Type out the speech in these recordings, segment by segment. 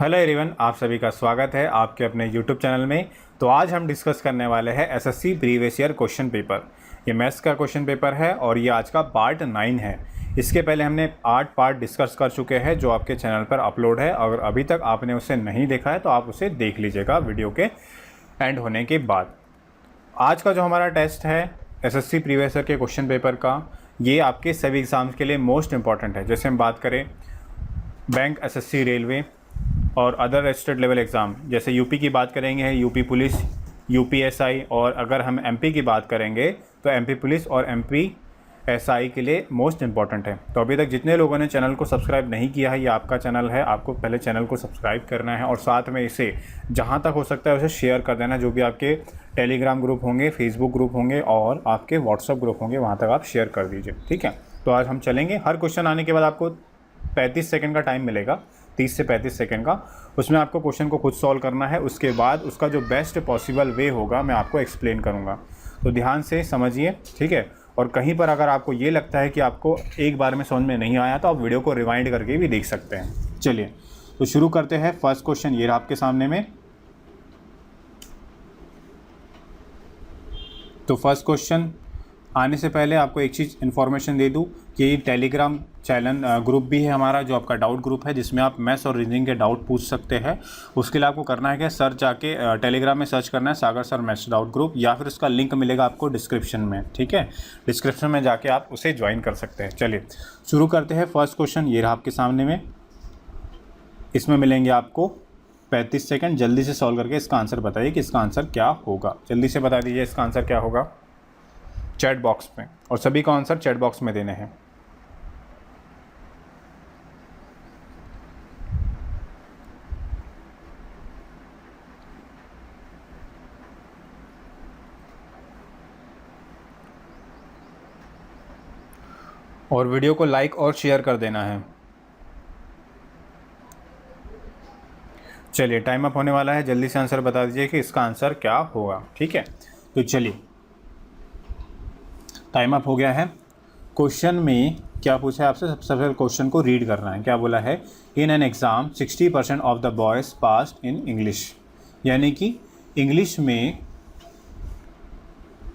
Hello everyone, आप सभी का स्वागत है आपके अपने यूट्यूब चैनल में। तो आज हम डिस्कस करने वाले हैं SSC previous year question paper. ये मैथ्स का क्वेश्चन पेपर है और ये आज का पार्ट 9 है। इसके पहले हमने 8 पार्ट डिस्कस कर चुके हैं जो आपके चैनल पर अपलोड है। अगर अभी तक आपने उसे नहीं देखा है तो आप उसे देख लीजिएगा वीडियो के एंड होने के बाद। आज का जो हमारा टेस्ट है एसएससी प्रीवियस ईयर के क्वेश्चन पेपर का, ये आपके सभी एग्ज़ाम्स के लिए मोस्ट इंपॉर्टेंट है। जैसे हम बात करें बैंक, एसएससी, रेलवे और अदर स्टेट लेवल एग्ज़ाम, जैसे यूपी की बात करेंगे यूपी पुलिस, यूपीएसआई, और अगर हम एमपी की बात करेंगे तो एमपी पुलिस और एमपी एसआई के लिए मोस्ट इंपॉर्टेंट है। तो अभी तक जितने लोगों ने चैनल को सब्सक्राइब नहीं किया है, ये आपका चैनल है, आपको पहले चैनल को सब्सक्राइब करना है और साथ में इसे जहाँ तक हो सकता है उसे शेयर कर देना। जो भी आपके टेलीग्राम ग्रुप होंगे, फेसबुक ग्रुप होंगे और आपके व्हाट्सअप ग्रुप होंगे, वहाँ तक आप शेयर कर दीजिए, ठीक है। तो आज हम चलेंगे, हर क्वेश्चन आने के बाद आपको 35 सेकंड का टाइम मिलेगा, 30 से 35 सेकंड का। उसमें आपको क्वेश्चन को खुद सॉल्व करना है। उसके बाद उसका जो बेस्ट पॉसिबल वे होगा मैं आपको एक्सप्लेन करूँगा, तो ध्यान से समझिए, ठीक है। और कहीं पर अगर आपको ये लगता है कि आपको एक बार में समझ में नहीं आया तो आप वीडियो को रिवाइंड करके भी देख सकते हैं। चलिए तो शुरू करते हैं। फर्स्ट क्वेश्चन ये रहा आपके सामने में। तो फर्स्ट क्वेश्चन आने से पहले आपको एक चीज़ इन्फॉर्मेशन दे दूं कि टेलीग्राम चैनल ग्रुप भी है हमारा, जो आपका डाउट ग्रुप है, जिसमें आप मैथ्स और रीजनिंग के डाउट पूछ सकते हैं। उसके लिए आपको करना है क्या, सर्च जाके टेलीग्राम में सर्च करना है सागर सर मैथ्स डाउट ग्रुप, या फिर उसका लिंक मिलेगा आपको डिस्क्रिप्शन में, ठीक है। डिस्क्रिप्शन में जाके आप उसे ज्वाइन कर सकते हैं। चलिए शुरू करते हैं। फर्स्ट क्वेश्चन ये रहा आपके सामने में। इसमें मिलेंगे आपको 35 सेकेंड। जल्दी से सॉल्व करके इसका आंसर बताइए कि इसका आंसर क्या होगा। जल्दी से बता दीजिए इसका आंसर क्या होगा चैट बॉक्स में, और सभी का आंसर चैट बॉक्स में देने हैं। और वीडियो को लाइक और शेयर कर देना है। चलिए टाइम अप होने वाला है, जल्दी से आंसर बता दीजिए कि इसका आंसर क्या होगा, ठीक है। तो चलिए टाइम अप हो गया है। क्वेश्चन में क्या पूछा है आपसे, सबसे पहले क्वेश्चन को रीड करना है। क्या बोला है, in an exam 60% of the boys passed in English, यानी कि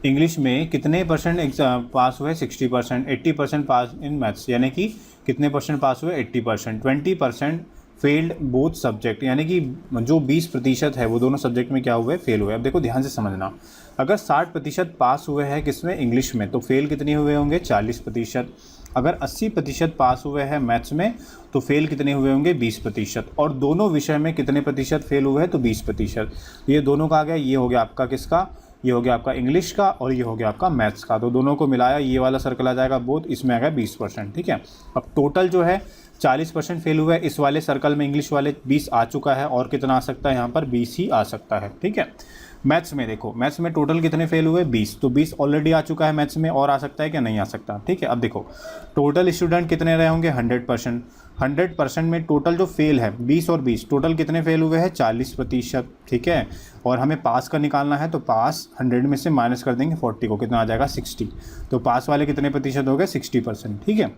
इंग्लिश में कितने परसेंट एग्जाम पास हुए, 60%। 80% पास इन मैथ्स, यानी कि कितने परसेंट पास हुए, 80%। 20% फेल्ड बोथ सब्जेक्ट, यानी कि जो 20% है वो दोनों सब्जेक्ट में क्या हुए, फेल हुए। अब देखो ध्यान से समझना, अगर 60% पास हुए हैं किसमें, इंग्लिश में, तो फेल कितने हुए होंगे, 40%। अगर 80% पास हुए हैं मैथ्स में तो फेल कितने हुए होंगे, 20%। और दोनों विषय में कितने प्रतिशत फेल हुए हैं, तो 20%। ये दोनों का आ गया, ये हो गया आपका किसका, ये हो गया आपका इंग्लिश का, और ये हो गया आपका मैथ्स का। तो दोनों को मिलाया, ये वाला सर्कल आ जाएगा बोथ, इसमें आ गया 20%, ठीक है। अब टोटल जो है 40% फेल हुआ है इस वाले सर्कल में, इंग्लिश वाले 20 आ चुका है, और कितना आ सकता है यहाँ पर, 20 ही आ सकता है, ठीक है। मैथ्स में देखो, मैथ्स में टोटल कितने फेल हुए, 20, तो 20 ऑलरेडी आ चुका है मैथ्स में, और आ सकता है क्या, नहीं आ सकता, ठीक है। अब देखो टोटल स्टूडेंट कितने रहे होंगे, 100%। 100% में टोटल जो फेल है 20 और 20, टोटल कितने फेल हुए हैं, 40%, ठीक है। और हमें पास का निकालना है, तो पास 100 में से माइनस कर देंगे 40 को, कितना आ जाएगा, 60। तो पास वाले कितने प्रतिशत हो गए, 60%, ठीक है।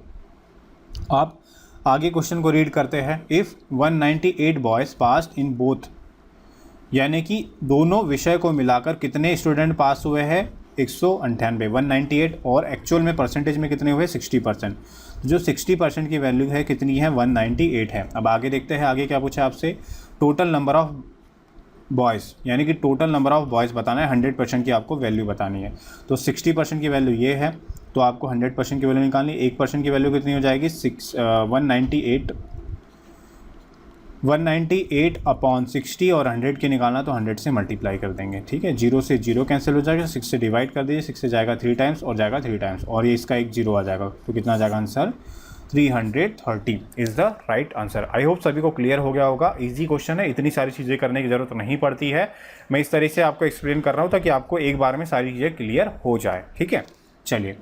आप आगे क्वेश्चन को रीड करते हैं। If 198 boys passed in both, यानी कि दोनों विषय को मिलाकर कितने स्टूडेंट पास हुए हैं, 198, 198, और एक्चुअल में परसेंटेज में कितने हुए, 60%। जो 60% की वैल्यू है कितनी है, 198 है। अब आगे देखते हैं, आगे क्या पूछा आपसे, टोटल नंबर ऑफ़ बॉयज़, यानी कि टोटल नंबर ऑफ़ बॉयज़ बताना है, 100% की आपको वैल्यू बतानी है। तो 60% की वैल्यू ये है, तो आपको 100% की वैल्यू निकालनी। 1% की वैल्यू कितनी हो जाएगी, 198 अपॉन 60, और 100 की निकालना तो 100 से मल्टीप्लाई कर देंगे, ठीक है। 0 से 0 कैंसिल हो जाएगा, 6 से डिवाइड कर दीजिए, 6 से जाएगा 3 टाइम्स और जाएगा 3 टाइम्स, और ये इसका एक 0 आ जाएगा, तो कितना आ जाएगा answer, 330 is the right answer. I hope सभी को क्लियर हो गया होगा। इजी क्वेश्चन है, इतनी सारी चीज़ें करने की ज़रूरत नहीं पड़ती है। मैं इस तरह से आपको एक्सप्लेन कर रहा हूँ ताकि आपको एक बार में सारी चीज़ें क्लियर हो जाए, ठीक है। चलिए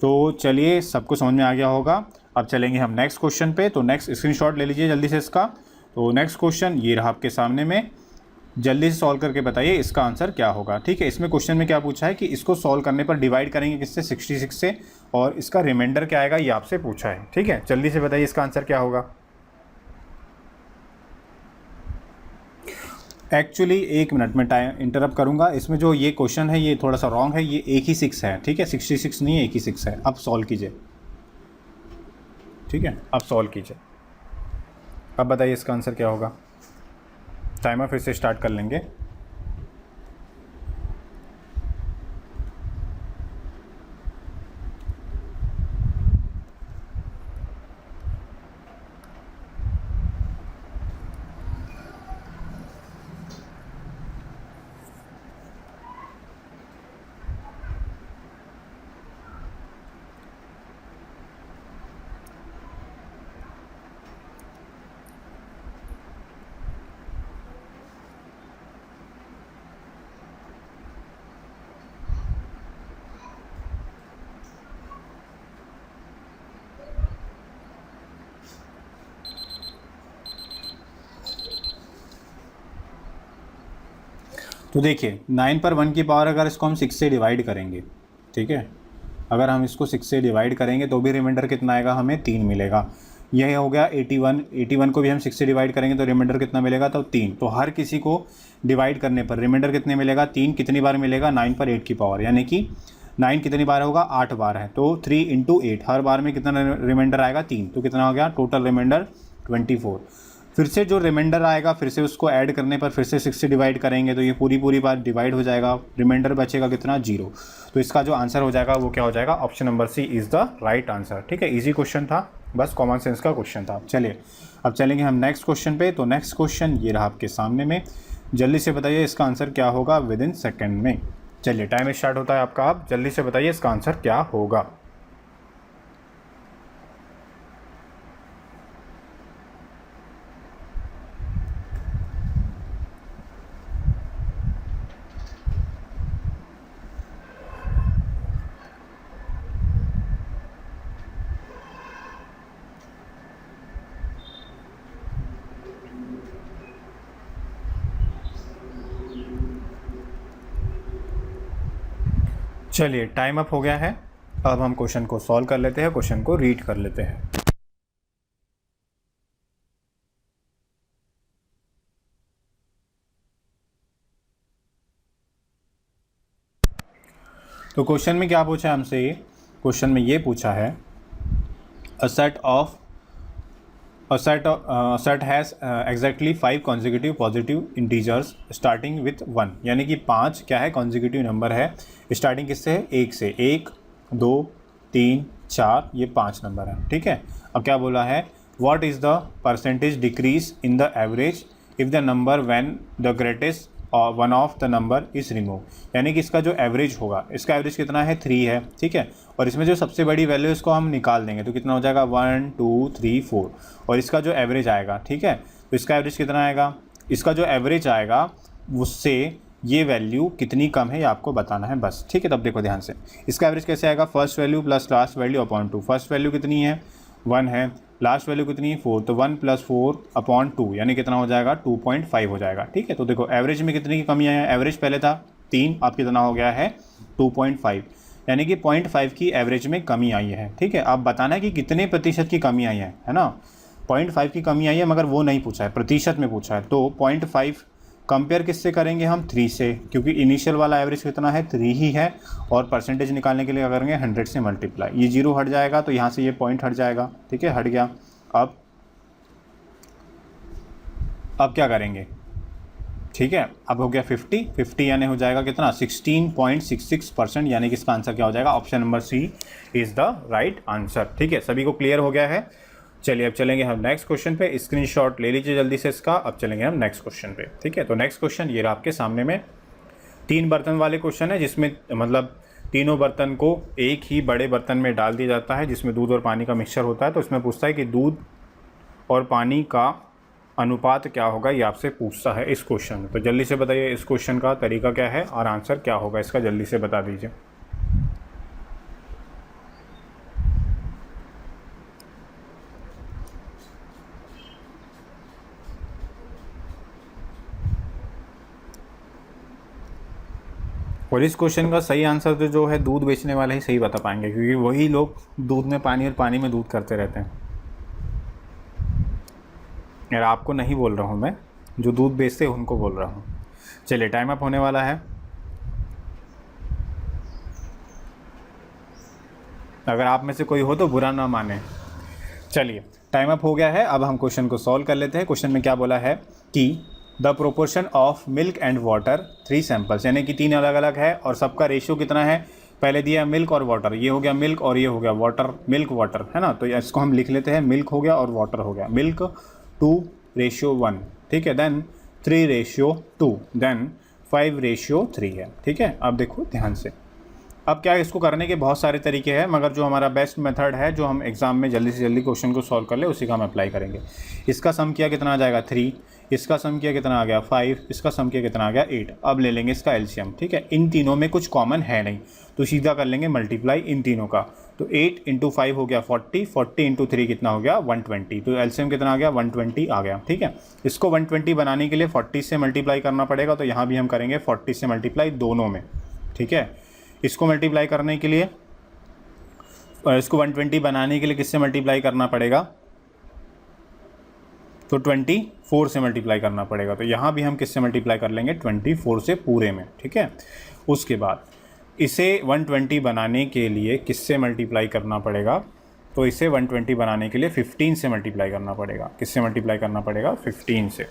तो चलिए सबको समझ में आ गया होगा। अब चलेंगे हम नेक्स्ट क्वेश्चन पे। तो नेक्स्ट स्क्रीनशॉट ले लीजिए जल्दी से इसका। तो नेक्स्ट क्वेश्चन ये रहा आपके सामने में, जल्दी से सॉल्व करके बताइए इसका आंसर क्या होगा, ठीक है। इसमें क्वेश्चन में क्या पूछा है कि इसको सॉल्व करने पर डिवाइड करेंगे किससे, 66 से, और इसका रिमाइंडर क्या आएगा ये आपसे पूछा है, ठीक है। जल्दी से बताइए इसका आंसर क्या होगा। एक्चुअली एक मिनट में टाइम इंटरप्ट करूंगा, इसमें जो ये क्वेश्चन है ये थोड़ा सा रॉन्ग है, ये एक ही 6 है, ठीक है, 66 नहीं है, एक ही 6 है। अब सॉल्व कीजिए, ठीक है, अब सॉल्व कीजिए। अब बताइए इसका आंसर क्या होगा। टाइमर फिर से स्टार्ट कर लेंगे। तो देखिए 9 पर 1 की पावर अगर इसको हम 6 से डिवाइड करेंगे, ठीक है, अगर हम इसको 6 से डिवाइड करेंगे तो भी रिमाइंडर कितना आएगा, हमें 3 मिलेगा। यह हो गया 81, 81 को भी हम 6 से डिवाइड करेंगे तो रिमाइंडर कितना मिलेगा, तो 3। तो हर किसी को डिवाइड करने पर रिमाइंडर कितने मिलेगा, 3। कितनी बार मिलेगा, 9 पर 8 की पावर, यानी कि 9 कितनी बार होगा, 8 बार है, तो 3 × 8, हर बार में कितना रिमाइंडर आएगा, 3। तो कितना हो गया टोटल रिमाइंडर 24। फिर से जो रिमाइंडर आएगा फिर से उसको ऐड करने पर फिर से 6 से डिवाइड करेंगे तो ये पूरी बार डिवाइड हो जाएगा, रिमाइंडर बचेगा कितना, 0। तो इसका जो आंसर हो जाएगा वो क्या हो जाएगा, option number C is the right answer. ठीक है, इजी क्वेश्चन था, बस कॉमन सेंस का क्वेश्चन था। चलिए अब चलेंगे हम नेक्स्ट क्वेश्चन पे। तो नेक्स्ट क्वेश्चन ये रहा आपके सामने में, जल्दी से बताइए इसका आंसर क्या होगा विद इन सेकेंड में। चलिए टाइम स्टार्ट होता है आपका, आप जल्दी से बताइए इसका आंसर क्या होगा। चलिए टाइम अप हो गया है, अब हम क्वेश्चन को सॉल्व कर लेते हैं, क्वेश्चन को रीड कर लेते हैं। तो क्वेश्चन में क्या पूछा है हमसे, ये क्वेश्चन में ये पूछा है a set has exactly 5 consecutive positive integers starting with 1, यानी कि 5 क्या है, consecutive नंबर है, स्टार्टिंग किससे है, 1 से। 1 2 3 4 ये 5 नंबर है। ठीक है, अब क्या बोला है, what is the percentage decrease in the average if the number when the greatest one of the number is remove, यानी कि इसका जो एवरेज होगा, इसका एवरेज कितना है, 3 है। ठीक है, और इसमें जो सबसे बड़ी वैल्यू इसको हम निकाल देंगे तो कितना हो जाएगा, 1 2 3 4, और इसका जो एवरेज आएगा, ठीक है, तो इसका एवरेज कितना आएगा, इसका जो एवरेज आएगा उससे ये वैल्यू कितनी कम है ये आपको बताना है बस। ठीक है, तब देखो ध्यान से, इसका एवरेज कैसे आएगा, first value plus last value upon 2। First value कितनी है, 1 है, लास्ट वैल्यू कितनी है, 4, तो 1 + 4 अपॉन 2 यानी कितना हो जाएगा, 2.5 हो जाएगा। ठीक है, तो देखो एवरेज में कितनी की कमी आया है, एवरेज पहले था 3, अब कितना हो गया है 2.5, यानी कि 0.5 की एवरेज में कमी आई है। ठीक है, अब बताना है कि कितने प्रतिशत की कमी आई है ना। 0.5 की कमी आई है मगर वो नहीं पूछा है, प्रतिशत में पूछा है, तो 0.5 कंपेयर किससे करेंगे हम, 3 से, क्योंकि इनिशियल वाला एवरेज कितना है, 3 ही है, और परसेंटेज निकालने के लिए क्या करेंगे, 100 से मल्टीप्लाई, ये 0 हट जाएगा तो यहाँ से ये पॉइंट हट जाएगा। ठीक है, हट गया। अब क्या करेंगे, ठीक है, अब हो गया 50 यानी हो जाएगा कितना, 16.66%, यानी कि इसका आंसर क्या हो जाएगा, option number C is the right answer. ठीक है, सभी को क्लियर हो गया है। चलिए अब चलेंगे हम नेक्स्ट क्वेश्चन पे, स्क्रीनशॉट ले लीजिए जल्दी से इसका। अब चलेंगे हम नेक्स्ट क्वेश्चन पे। ठीक है, तो नेक्स्ट क्वेश्चन ये रहा आपके सामने में, 3 बर्तन वाले क्वेश्चन है, जिसमें मतलब तीनों बर्तन को एक ही बड़े बर्तन में डाल दिया जाता है जिसमें दूध और पानी का मिक्सचर होता है। तो इसमें पूछता है कि दूध और पानी का अनुपात क्या होगा, ये आपसे पूछता है इस क्वेश्चन में। तो जल्दी से बताइए इस क्वेश्चन का तरीका क्या है और आंसर क्या होगा इसका, जल्दी से बता दीजिए। और इस क्वेश्चन का सही आंसर तो जो है दूध बेचने वाले ही सही बता पाएंगे, क्योंकि वही लोग दूध में पानी और पानी में दूध करते रहते हैं। यार आपको नहीं बोल रहा हूँ मैं, जो दूध बेचते हैं उनको बोल रहा हूँ। चलिए टाइम अप होने वाला है। अगर आप में से कोई हो तो बुरा ना माने। चलिए टाइम अप हो गया है। अब हम क्वेश्चन को सॉल्व कर लेते हैं। क्वेश्चन में क्या बोला है कि the proportion of milk and water 3 samples, यानी कि 3 अलग अलग है और सबका रेशियो कितना है। पहले दिया है मिल्क और वाटर, ये हो गया मिल्क और ये हो गया वाटर, मिल्क वाटर है ना। तो इसको हम लिख लेते हैं, मिल्क हो गया और वाटर हो गया। मिल्क 2:1, ठीक है। देन 3:2, देन 5:3 है, ठीक है। अब देखो ध्यान से, अब क्या है, इसको करने के बहुत सारे तरीके हैं, मगर जो हमारा बेस्ट मेथड है, जो हम एग्जाम में जल्दी से जल्दी क्वेश्चन को सॉल्व कर ले, उसी का हम अप्लाई करेंगे। इसका सम किया कितना आ जाएगा 3, इसका सम किया कितना आ गया 5, इसका सम किया कितना आ गया 8। अब ले लेंगे इसका एलसीएम, ठीक है। इन तीनों में कुछ कॉमन है नहीं, तो सीधा कर लेंगे मल्टीप्लाई इन तीनों का। तो 8 × 5 हो गया 40, 40 × 3 कितना हो गया 120। तो एलसीएम कितना आ गया 120 आ गया, ठीक है। इसको 120 बनाने के लिए 40 से मल्टीप्लाई करना पड़ेगा, तो यहाँ भी हम करेंगे 40 से मल्टीप्लाई दोनों में, ठीक है। इसको मल्टीप्लाई करने के लिए, इसको 120 बनाने के लिए किससे मल्टीप्लाई करना पड़ेगा, तो 24 से मल्टीप्लाई करना पड़ेगा। तो यहाँ भी हम किससे मल्टीप्लाई कर लेंगे 24 से पूरे में, ठीक है। उसके बाद इसे 120 बनाने के लिए किससे मल्टीप्लाई करना पड़ेगा, तो इसे 120 बनाने के लिए 15 से मल्टीप्लाई करना पड़ेगा। किससे मल्टीप्लाई करना पड़ेगा 15 से,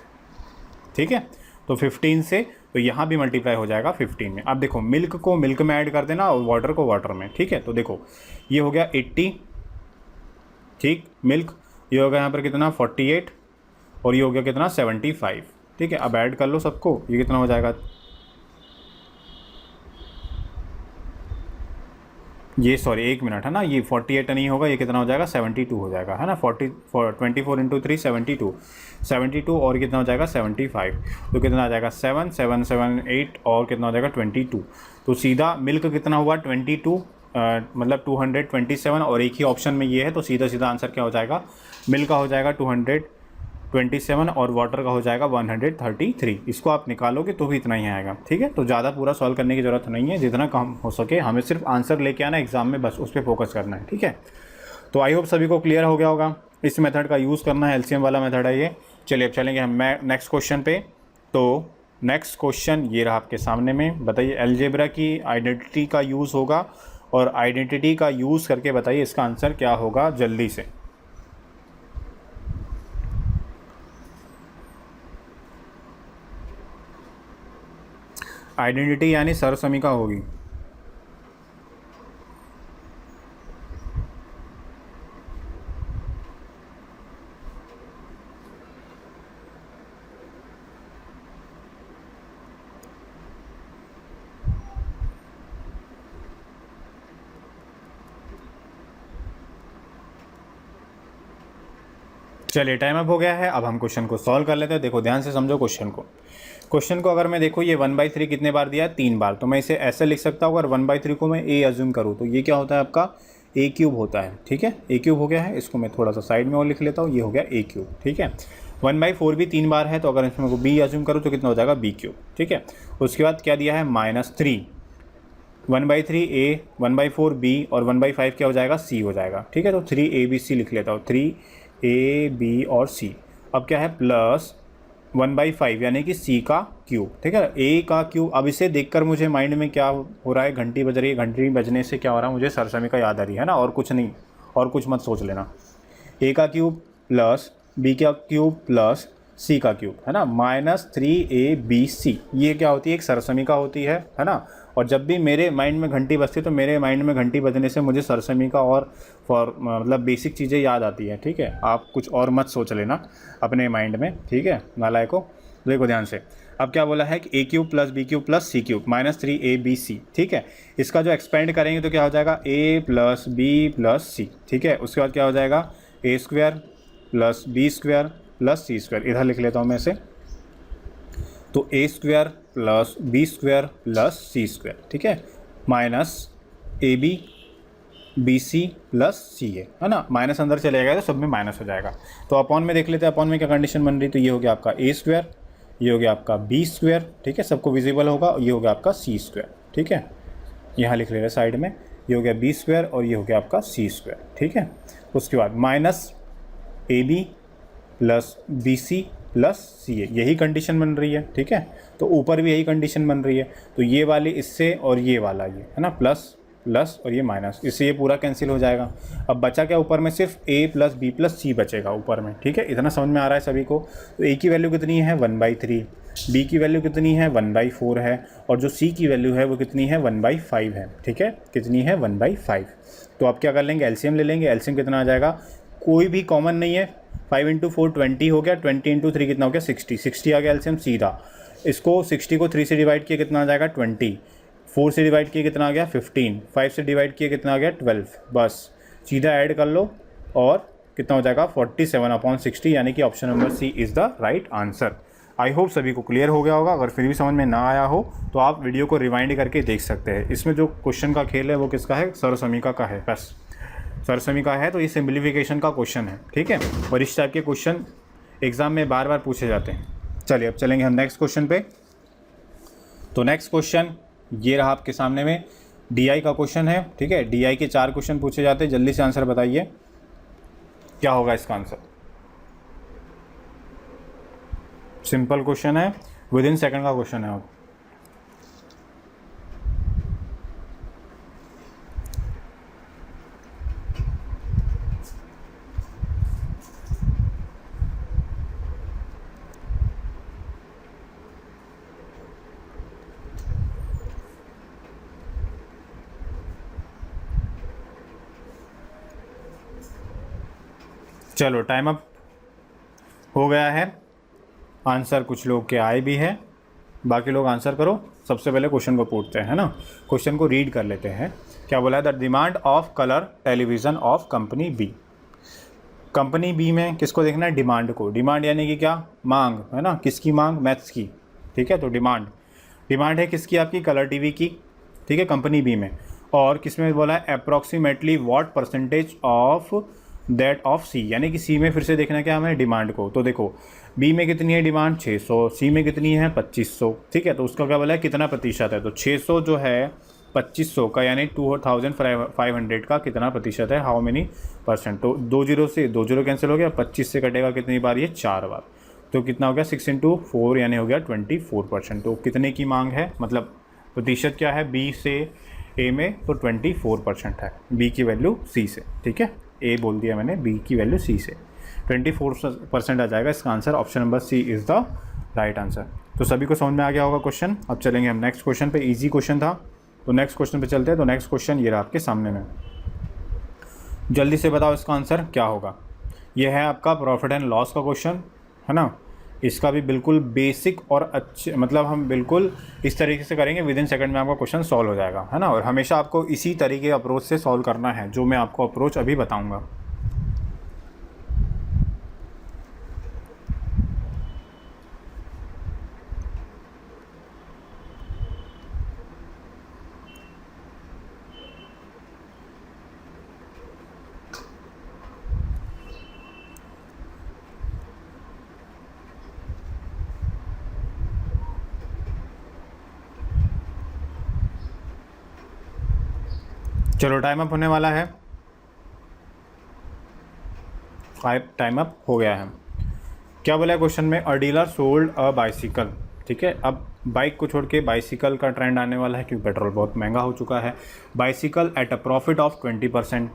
ठीक है। तो 15 से, तो यहाँ भी मल्टीप्लाई हो जाएगा 15 में। अब देखो मिल्क को मिल्क में ऐड कर देना और वाटर को वाटर में, ठीक है। तो देखो ये हो गया 80, ठीक, मिल्क, ये हो गया यहाँ पर कितना 48 और ये हो गया कितना 75, ठीक है। अब ऐड कर लो सबको, ये कितना हो जाएगा, ये सॉरी 1 मिनट है ना, ये 48 नहीं होगा, ये कितना हो जाएगा 72 हो जाएगा, है ना। 24 × 3 72 और कितना हो जाएगा 75, तो कितना आ जाएगा 7 7 7 8 और कितना हो जाएगा 22। तो सीधा मिल्क कितना हुआ 22, मतलब 227 और एक ही ऑप्शन में ये है, तो सीधा सीधा आंसर क्या हो जाएगा, मिल्क का हो जाएगा 227 और वाटर का हो जाएगा 133। इसको आप निकालोगे तो भी इतना ही आएगा, ठीक है। तो ज़्यादा पूरा सॉल्व करने की ज़रूरत नहीं है, जितना कम हो सके हमें सिर्फ आंसर लेके आना एग्जाम में, बस उस पर फोकस करना है, ठीक है। तो आई होप सभी को क्लियर हो गया होगा। इस मेथड का यूज़ करना है, एलसीएम वाला मेथड है ये। चलिए अब चलेंगे हम नेक्स्ट क्वेश्चन पे। तो नेक्स्ट क्वेश्चन ये रहा आपके सामने में, बताइए अलजेब्रा की आइडेंटिटी का यूज़ होगा और आइडेंटिटी का यूज़ करके बताइए इसका आंसर क्या होगा जल्दी से। आइडेंटिटी यानी सरसमीका होगी। चलिए टाइम अप हो गया है। अब हम क्वेश्चन को सॉल्व कर लेते हैं। देखो ध्यान से समझो क्वेश्चन को अगर मैं देखो ये 1/3 कितने बार दिया है 3 बार, तो मैं इसे ऐसे लिख सकता हूँ, अगर 1/3 को मैं ए अज्यूम करूँ तो ये क्या होता है आपका a³ होता है, ठीक है। a³ हो गया है, इसको मैं थोड़ा सा साइड में और लिख लेता हूँ, ये हो गया a³, ठीक है। 1/4 भी 3 बार है, तो अगर इसमें को b अज्यूम करूँ तो कितना हो जाएगा b³, ठीक है। उसके बाद क्या दिया है -3, 1/3 a, 1/4 b और 1/5 क्या हो जाएगा c हो जाएगा, ठीक है। तो 3abc लिख लेता हूँ, 3a, b और c। अब क्या है प्लस 1/5 यानी कि c का क्यूब, ठीक है, a का क्यूब। अब इसे देखकर मुझे माइंड में क्या हो रहा है, घंटी बज रही है, घंटी बजने से क्या हो रहा है, मुझे सरसमीका याद आ रही है ना, और कुछ नहीं, और कुछ मत सोच लेना। a का क्यूब प्लस b का क्यूब प्लस c का क्यूब, है ना, -3abc। ये क्या होती है, एक सरसमीका होती है ना। और जब भी मेरे माइंड में घंटी बजती है तो मेरे माइंड में घंटी बजने से मुझे सरसमीका और मतलब बेसिक चीज़ें याद आती हैं, ठीक है। आप कुछ और मत सोच लेना अपने माइंड में, ठीक है नालायकों। देखो ध्यान से, अब क्या बोला है कि a³ plus b³ plus c³ -3abc, ठीक है। इसका जो एक्सपेंड करेंगे तो क्या हो जाएगा a plus b plus c, ठीक है। उसके बाद क्या हो जाएगा a² plus b² plus c²। इधर लिख लेता हूँ मैं इसे, तो a² plus b² plus c², ठीक है, माइनस ab bc प्लस सी है ना। माइनस अंदर चलेगा तो सब में माइनस हो जाएगा। तो अपॉन में देख लेते हैं, अपॉन में क्या कंडीशन बन रही, तो ये हो गया आपका a², ये हो गया आपका b², ठीक है, सबको विजिबल होगा, ये हो गया आपका c², ठीक है। यहाँ लिख ले रहे साइड में, ये हो गया b² और ये हो गया आपका c², ठीक है। उसके बाद minus ab plus bc plus C A, यही कंडीशन बन रही है, ठीक है। तो ऊपर भी यही कंडीशन बन रही है, तो ये वाली इससे और ये वाला ये है ना, प्लस प्लस और ये माइनस, इससे ये पूरा कैंसिल हो जाएगा। अब बचा क्या ऊपर में, सिर्फ ए प्लस बी प्लस सी बचेगा ऊपर में, ठीक है। इतना समझ में आ रहा है सभी को। तो ए की वैल्यू कितनी है 1/3, बी की वैल्यू कितनी है 1/4 है, और जो सी की वैल्यू है वो कितनी है 1/5 है, ठीक है। कितनी है 1/5। तो आप क्या कर लेंगे, एलसीएम ले लेंगे। एलसीएम कितना आ जाएगा, कोई भी कॉमन नहीं है। 5 × 4 20 हो गया, 20 × 3 कितना हो गया 60, 60 आ गया एलसीएम सीधा। इसको 60 को 3 से डिवाइड किया कितना आ जाएगा 20, 4 से डिवाइड किया कितना आ गया 15, 5 से डिवाइड किया कितना आ गया 12, बस सीधा ऐड कर लो और कितना हो जाएगा 47/60, यानी कि option number C is the right answer. I hope सभी को क्लियर हो गया होगा। अगर फिर भी समझ में ना आया हो तो आप वीडियो को रिवाइंड करके देख सकते हैं। इसमें जो क्वेश्चन का खेल है वो किसका है, सर्वसमीका का है, बस सर्वसमीका है। तो ये सिंप्लीफिकेशन का क्वेश्चन है, ठीक है। और इस टाइप के क्वेश्चन एग्जाम में बार बार पूछे जाते हैं। चलिए अब चलेंगे हम नेक्स्ट क्वेश्चन पे। तो नेक्स्ट क्वेश्चन ये रहा आपके सामने में, डीआई का क्वेश्चन है, ठीक है। डीआई के 4 क्वेश्चन पूछे जाते हैं, जल्दी से आंसर बताइए क्या होगा इसका आंसर। सिंपल क्वेश्चन है, विदिन सेकंड का क्वेश्चन है। चलो टाइम अप हो गया है। आंसर कुछ लोग के आए भी हैं, बाकी लोग आंसर करो। सबसे पहले क्वेश्चन को पूछते हैं, है ना। क्वेश्चन को रीड कर लेते हैं। क्या बोला है, the demand of colour television of company B. Company B में किसको देखना है, डिमांड को। डिमांड यानी कि क्या, मांग, है ना। किसकी मांग, मैथ्स की, ठीक है। तो डिमांड, डिमांड है किसकी, आपकी कलर टीवी की, ठीक है, कंपनी बी में। और किस में बोला है, approximately what percentage of that of C, यानी कि सी में फिर से देखना क्या हमें, डिमांड को। तो देखो बी में कितनी है डिमांड 600, सी में कितनी है 2500, ठीक है। तो उसका क्या बोला है, कितना प्रतिशत है। तो 600 जो है 2500 का, यानी 2500 का कितना प्रतिशत है, हाउ मेनी परसेंट। तो 2 0 से 2 0 कैंसिल हो गया, 25 से कटेगा कितनी बार, ये 4 बार। तो कितना हो गया 6 × 4, यानी हो गया 24%। तो कितने की मांग है, मतलब प्रतिशत क्या है बी से ए में, तो 24% है बी की वैल्यू सी से, ठीक है। ए बोल दिया मैंने, बी की वैल्यू सी से 24% आ जाएगा इसका answer. Option number C is the right answer. तो सभी को समझ में आ गया होगा क्वेश्चन। अब चलेंगे हम नेक्स्ट क्वेश्चन पे। इजी क्वेश्चन था, तो नेक्स्ट क्वेश्चन पे चलते हैं। तो नेक्स्ट क्वेश्चन ये रहा आपके सामने में, जल्दी से बताओ इसका आंसर क्या होगा। ये है आपका प्रॉफिट एंड लॉस का क्वेश्चन, है ना। इसका भी बिल्कुल बेसिक और अच्छे, मतलब हम बिल्कुल इस तरीके से करेंगे, विदिन सेकंड में आपका क्वेश्चन सॉल्व हो जाएगा, है ना। और हमेशा आपको इसी तरीके अप्रोच से सॉल्व करना है, जो मैं आपको अप्रोच अभी बताऊंगा। चलो टाइम अप होने वाला है, टाइम अप हो गया है। क्या बोला है क्वेश्चन में, अ डीलर सोल्ड अ बाइसिकल, ठीक है। अब बाइक को छोड़ के बाइसिकल का ट्रेंड आने वाला है, क्योंकि पेट्रोल बहुत महंगा हो चुका है। Bicycle at a profit of 20%,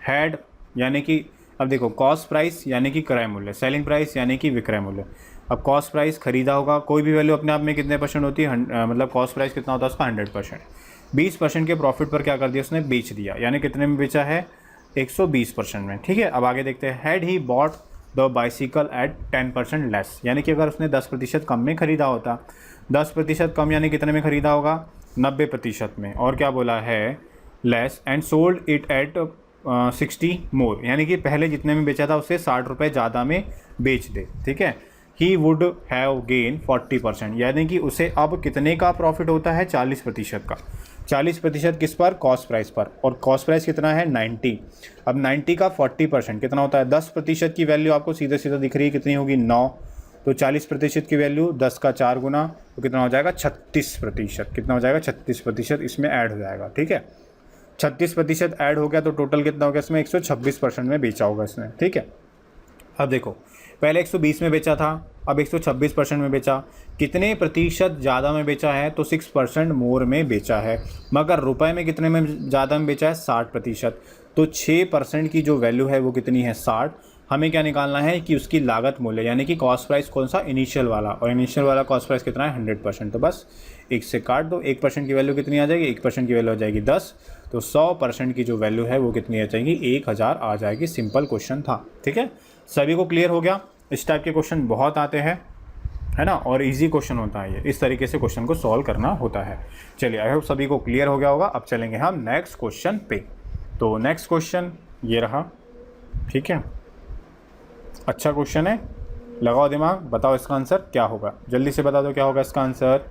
had यानी कि, अब देखो कॉस्ट प्राइस यानी कि क्रय मूल्य, सेलिंग प्राइस यानी कि विक्रय मूल्य। अब कॉस्ट प्राइस खरीदा होगा, कोई भी वैल्यू अपने आप में कितने परसेंट होती है, मतलब कॉस्ट प्राइस कितना होता है उसका 100%। 20% के प्रॉफिट पर क्या कर दिया उसने, बेच दिया, यानी कितने में बेचा है 120% में, ठीक है। अब आगे देखते हैं, had he bought the bicycle at 10% less, यानी कि अगर उसने 10% कम में ख़रीदा होता, 10% कम यानी कितने में ख़रीदा होगा 90% में, और क्या बोला है less, and sold it at 60 मोर, यानी कि पहले जितने में बेचा था उससे 60 रुपये ज़्यादा में बेच दे, ठीक है। ही वुड हैव गेन 40%, यानी कि उसे अब कितने का प्रॉफिट होता है 40% का। 40% किस पर, कॉस्ट प्राइस पर, और कॉस्ट प्राइस कितना है 90। अब 90 का 40% कितना होता है, 10% की वैल्यू आपको सीधा सीधा दिख रही है, कितनी होगी 9। तो 40% की वैल्यू 10 का 4 गुना, तो कितना हो जाएगा 36%। कितना हो जाएगा 36% इसमें ऐड हो जाएगा, ठीक है। 36% ऐड हो गया तो टोटल कितना हो गया इसमें, 126% में बेचा होगा इसने, ठीक है। अब देखो पहले 120 में बेचा था, अब 126% में बेचा। कितने प्रतिशत ज़्यादा में बेचा है, तो 6% मोर में बेचा है। मगर रुपए में कितने में ज़्यादा में बेचा है, 60%। तो 6% की जो वैल्यू है वो कितनी है, 60। हमें क्या निकालना है कि उसकी लागत मूल्य यानी कि कॉस्ट प्राइस कौन सा, इनिशियल वाला, और इनिशियल वाला कॉस्ट प्राइस कितना है, 100%। तो बस 1 से काट दो। 1% की वैल्यू कितनी आ जाएगी, 1% की वैल्यू आ जाएगी 10। तो 100% की जो वैल्यू है वो कितनी आ जाएगी, 1000 आ जाएगी। सिंपल क्वेश्चन था, ठीक है। सभी को क्लियर हो गया। इस टाइप के क्वेश्चन बहुत आते हैं, है ना, और इजी क्वेश्चन होता है ये। इस तरीके से क्वेश्चन को सॉल्व करना होता है। चलिए, आई होप सभी को क्लियर हो गया होगा। अब चलेंगे हम नेक्स्ट क्वेश्चन पे। तो नेक्स्ट क्वेश्चन ये रहा, ठीक है। अच्छा क्वेश्चन है, लगाओ दिमाग, बताओ इसका आंसर क्या होगा। जल्दी से बता दो क्या होगा इसका आंसर।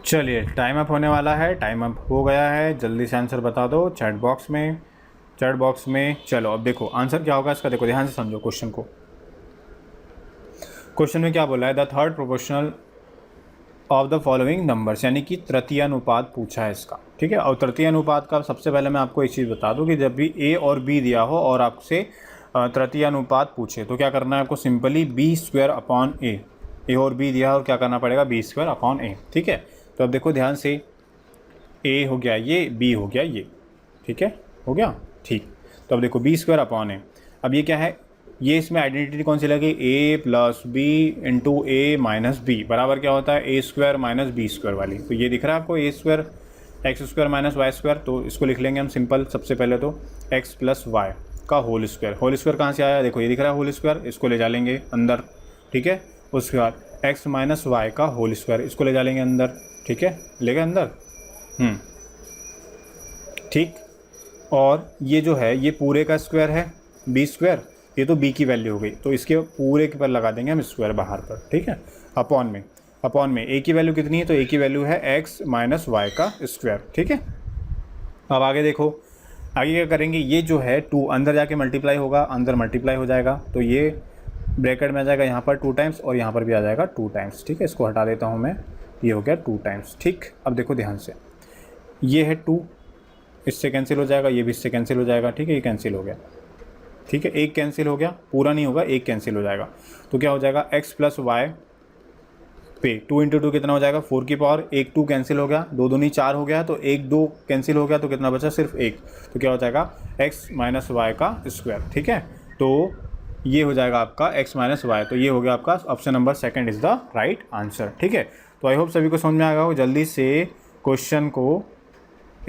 चलिए, टाइम अप होने वाला है, टाइम अप हो गया है। जल्दी से आंसर बता दो चैट बॉक्स में, चैट बॉक्स में। चलो अब देखो आंसर क्या होगा इसका, देखो ध्यान से समझो क्वेश्चन को। क्वेश्चन में क्या बोला है, the third proportional of the following numbers, यानी कि तृतीय अनुपात पूछा है इसका, ठीक है। और तृतीय अनुपात का सबसे पहले मैं आपको एक चीज़ बता दूं कि जब भी ए और बी दिया हो और आपसे तृतीय अनुपात पूछे तो क्या करना है आपको, सिंपली b² अपॉन ए और बी दिया और क्या करना पड़ेगा, b² अपॉन ए, ठीक है। तो अब देखो ध्यान से, ए हो गया ये, बी हो गया ये, ठीक है, हो गया, ठीक। तो अब देखो b² अपॉन ए, अब ये क्या है, ये इसमें आइडेंटिटी कौन सी लगी, a plus B into A minus B बराबर क्या होता है, a² माइनस b² वाली। तो ये दिख रहा है आपको, a² x² माइनस y²। तो इसको लिख लेंगे हम सिंपल, सबसे पहले तो x प्लस वाई का होल स्क्वायर कहाँ से आया, देखो ये दिख रहा है होल स्क्वायर, इसको ले जा लेंगे अंदर, ठीक है। उसके बाद x माइनस वाई का होल स्क्वायर, इसको ले जा लेंगे अंदर, ठीक है, ले गए अंदर, ठीक। और ये जो है ये पूरे का स्क्वायर है, b², ये तो b की वैल्यू हो गई, तो इसके पूरे के पर लगा देंगे हम स्क्वायर बाहर पर, ठीक है। अपॉन में a की वैल्यू कितनी है, तो a की वैल्यू है x माइनस वाई का स्क्वायर, ठीक है। अब आगे देखो, आगे क्या करेंगे, ये जो है 2 अंदर जाके मल्टीप्लाई होगा, अंदर मल्टीप्लाई हो जाएगा, तो ये ब्रैकेट में आ जाएगा यहाँ पर 2 टाइम्स और यहाँ पर भी आ जाएगा 2 टाइम्स, ठीक है। इसको हटा देता हूँ मैं, ये हो गया 2 टाइम्स, ठीक। अब देखो ध्यान से, ये है 2, इससे कैंसिल हो जाएगा, ये भी इससे कैंसिल हो जाएगा, ठीक है, ये कैंसिल हो गया, ठीक है। एक कैंसिल हो गया, पूरा नहीं होगा, एक कैंसिल हो जाएगा। तो क्या हो जाएगा, x प्लस वाई पे 2 इंटू 2 कितना हो जाएगा, 4 की पावर, 1 2 कैंसिल हो गया, 2 दूनी 4 हो गया, तो 1 2 कैंसिल हो गया, तो कितना बचा, सिर्फ 1। तो क्या हो जाएगा, x माइनस वाई का स्क्वायर, ठीक है। तो ये हो जाएगा आपका x माइनस वाई। तो ये हो गया आपका option number second is the right answer, ठीक है। तो आई होप सभी को समझ में आ गया हो। जल्दी से क्वेश्चन को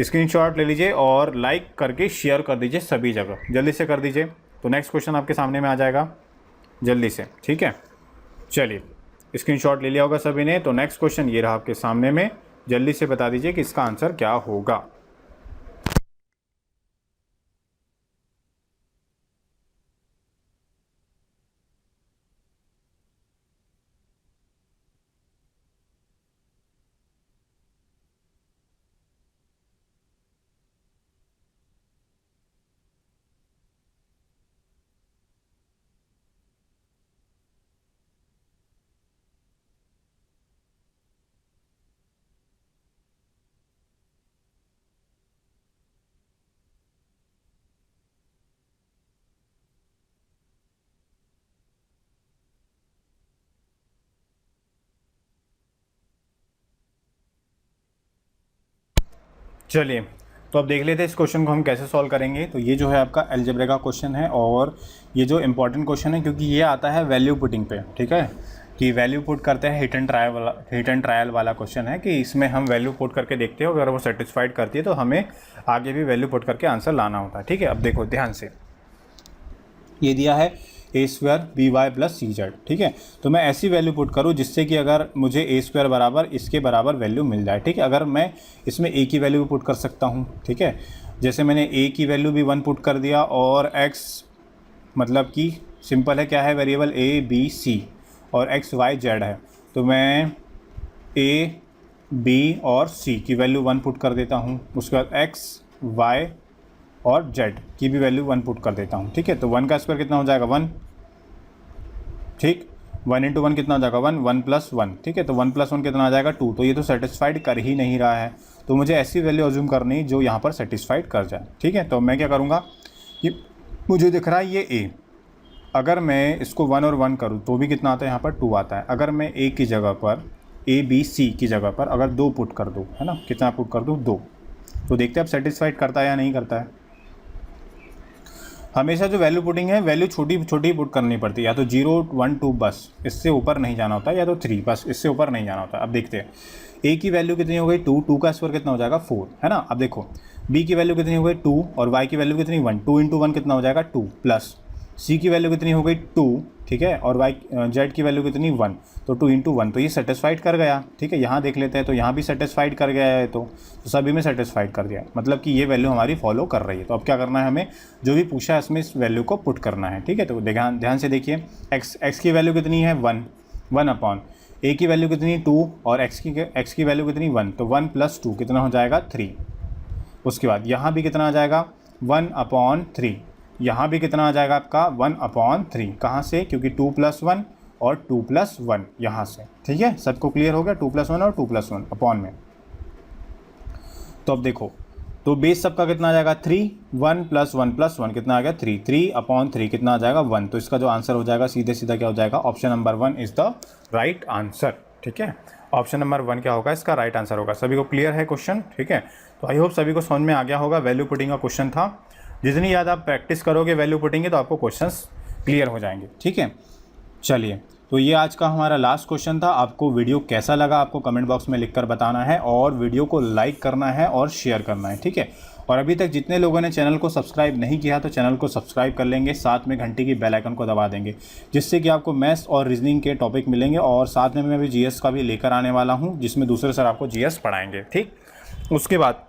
स्क्रीनशॉट ले लीजिए और लाइक करके शेयर कर दीजिए सभी जगह, जल्दी से कर दीजिए। तो नेक्स्ट क्वेश्चन आपके सामने में आ जाएगा जल्दी से, ठीक है। चलिए, स्क्रीनशॉट ले लिया होगा सभी ने। तो नेक्स्ट क्वेश्चन ये रहा आपके सामने में, जल्दी से बता दीजिए कि इसका आंसर क्या होगा। चलिए, तो अब देख लेते हैं इस क्वेश्चन को हम कैसे सॉल्व करेंगे। तो ये जो है आपका अलजेब्रा का क्वेश्चन है और ये जो इंपॉर्टेंट क्वेश्चन है क्योंकि ये आता है वैल्यू पुटिंग पे, ठीक है, कि वैल्यू पुट करते हैं, हिट एंड ट्रायल वाला क्वेश्चन है कि इसमें हम वैल्यू पुट करके देखते हैं, अगर वो सेटिस्फाइड करती है तो हमें आगे भी वैल्यू पुट करके आंसर लाना होता है, ठीक है। अब देखो ध्यान से, ये दिया है a² by प्लस cz, ठीक है। तो मैं ऐसी वैल्यू पुट करूँ जिससे कि अगर मुझे a² बराबर इसके बराबर वैल्यू मिल जाए, ठीक है। अगर मैं इसमें a की वैल्यू भी पुट कर सकता हूँ, ठीक है, जैसे मैंने a की वैल्यू भी 1 पुट कर दिया और x मतलब कि सिंपल है, क्या है वेरिएबल a b c और x y z है, तो मैं ए, बी और सी की वैल्यू 1 पुट कर देता हूँ। उसके बाद एक्स, वाई और जेड की भी वैल्यू 1 पुट कर देता हूँ। ठीक है, तो 1 का स्क्वायर कितना हो जाएगा 1, ठीक, 1 इंटू 1 कितना हो जाएगा 1, 1 प्लस 1, ठीक है, तो 1 प्लस 1 कितना आ जाएगा 2। तो ये तो सेटिस्फाइड कर ही नहीं रहा है, तो मुझे ऐसी वैल्यू अज्यूम करनी जो यहाँ पर सेटिस्फाइड कर जाए। ठीक है, तो मैं क्या करूँगा, ये मुझे दिख रहा है ये ए, अगर मैं इसको 1 और 1 करूँ तो भी कितना आता है यहाँ पर 2 आता है। अगर मैं ए की जगह पर ए बी सी की जगह पर अगर 2 पुट कर दूँ, है ना, कितना पुट कर दूँ 2, तो देखते हैं अब सेटिस्फाइड करता है या नहीं करता है। हमेशा जो वैल्यू पुटिंग है वैल्यू छोटी छोटी पुट करनी पड़ती है, या तो 0 1 2 बस, इससे ऊपर नहीं जाना होता है, या तो 3 बस, इससे ऊपर नहीं जाना होता। अब देखते हैं ए की वैल्यू कितनी हो गई 2, 2 का स्क्वायर कितना हो जाएगा 4, है ना। अब देखो बी की वैल्यू कितनी हो गई 2 और वाई की वैल्यू कितनी 1, 2 इंटू 1 कितना हो जाएगा 2 प्लस सी की वैल्यू कितनी हो गई 2, ठीक है, और वाई जेड की वैल्यू कितनी 1, तो 2 इंटू 1, तो ये सेटिस्फाइड कर गया। ठीक है, यहाँ देख लेते हैं, तो यहाँ भी सेटिस्फाइड कर गया है, तो सभी में सेटिस्फाइड कर दिया, मतलब कि ये वैल्यू हमारी फॉलो कर रही है। तो अब क्या करना है, हमें जो भी पूछा है इसमें इस वैल्यू को पुट करना है। ठीक है, तो ध्यान से देखिए, एक्स की वैल्यू कितनी है 1 अपॉन ए की वैल्यू कितनी 2 और एक्स की वैल्यू कितनी 1, तो 1 प्लस 2 कितना हो जाएगा 3। उसके बाद यहाँ भी कितना आ जाएगा 1 अपॉन 3, यहाँ भी कितना आ जाएगा आपका 1 अपॉन 3, कहाँ से, क्योंकि 2 प्लस 1 और 2 प्लस 1 यहाँ से। ठीक है, सबको क्लियर हो गया, 2 प्लस 1 और 2 प्लस 1 अपॉन में। तो अब देखो, तो बेस सबका कितना आ जाएगा 3, 1 प्लस 1 प्लस 1 कितना आ गया 3, 3 अपॉन 3 कितना आ जाएगा 1। तो इसका जो आंसर हो जाएगा सीधे सीधा क्या हो जाएगा, option number 1 is the right answer. ठीक है, ऑप्शन नंबर 1 क्या होगा, इसका राइट आंसर होगा। सभी को क्लियर है क्वेश्चन। ठीक है, तो आई होप सभी को समझ में आ गया होगा। वैल्यू पुटिंग का क्वेश्चन था, जितनी ज़्यादा आप प्रैक्टिस करोगे वैल्यू पुटिंग की, तो आपको क्वेश्चंस क्लियर हो जाएंगे। ठीक है, चलिए, तो ये आज का हमारा लास्ट क्वेश्चन था। आपको वीडियो कैसा लगा आपको कमेंट बॉक्स में लिखकर बताना है, और वीडियो को लाइक करना है और शेयर करना है। ठीक है, और अभी तक जितने लोगों ने चैनल को सब्सक्राइब नहीं किया तो चैनल को सब्सक्राइब कर लेंगे, साथ में घंटी की बेल आइकन को दबा देंगे, जिससे कि आपको मैथ्स और रीजनिंग के टॉपिक मिलेंगे। और साथ में मैं अभी जीएस का भी लेकर आने वाला हूँ, जिसमें दूसरे सर आपको जीएस पढ़ाएंगे। ठीक, उसके बाद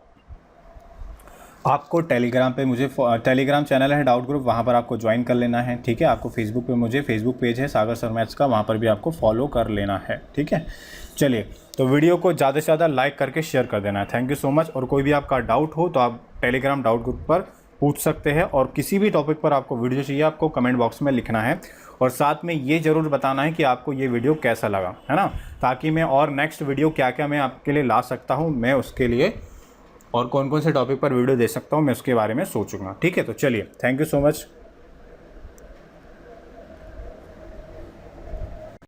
आपको टेलीग्राम पे मुझे टेलीग्राम चैनल है डाउट ग्रुप, वहाँ पर आपको ज्वाइन कर लेना है। ठीक है, आपको फेसबुक पे मुझे फेसबुक पेज है सागर सर मैथ्स का, वहाँ पर भी आपको फॉलो कर लेना है। ठीक है, चलिए, तो वीडियो को ज़्यादा से ज़्यादा लाइक करके शेयर कर देना है। Thank you so much. और कोई भी आपका डाउट हो तो आप टेलीग्राम डाउट ग्रुप पर पूछ सकते हैं, और किसी भी टॉपिक पर आपको वीडियो चाहिए आपको कमेंट बॉक्स में लिखना है, और साथ में ये ज़रूर बताना है कि आपको ये वीडियो कैसा लगा, है ना, ताकि मैं और नेक्स्ट वीडियो क्या क्या मैं आपके लिए ला सकता हूँ, मैं उसके लिए और कौन कौन से टॉपिक पर वीडियो दे सकता हूँ मैं उसके बारे में सोचूंगा। ठीक है, तो चलिए, थैंक यू सो मच।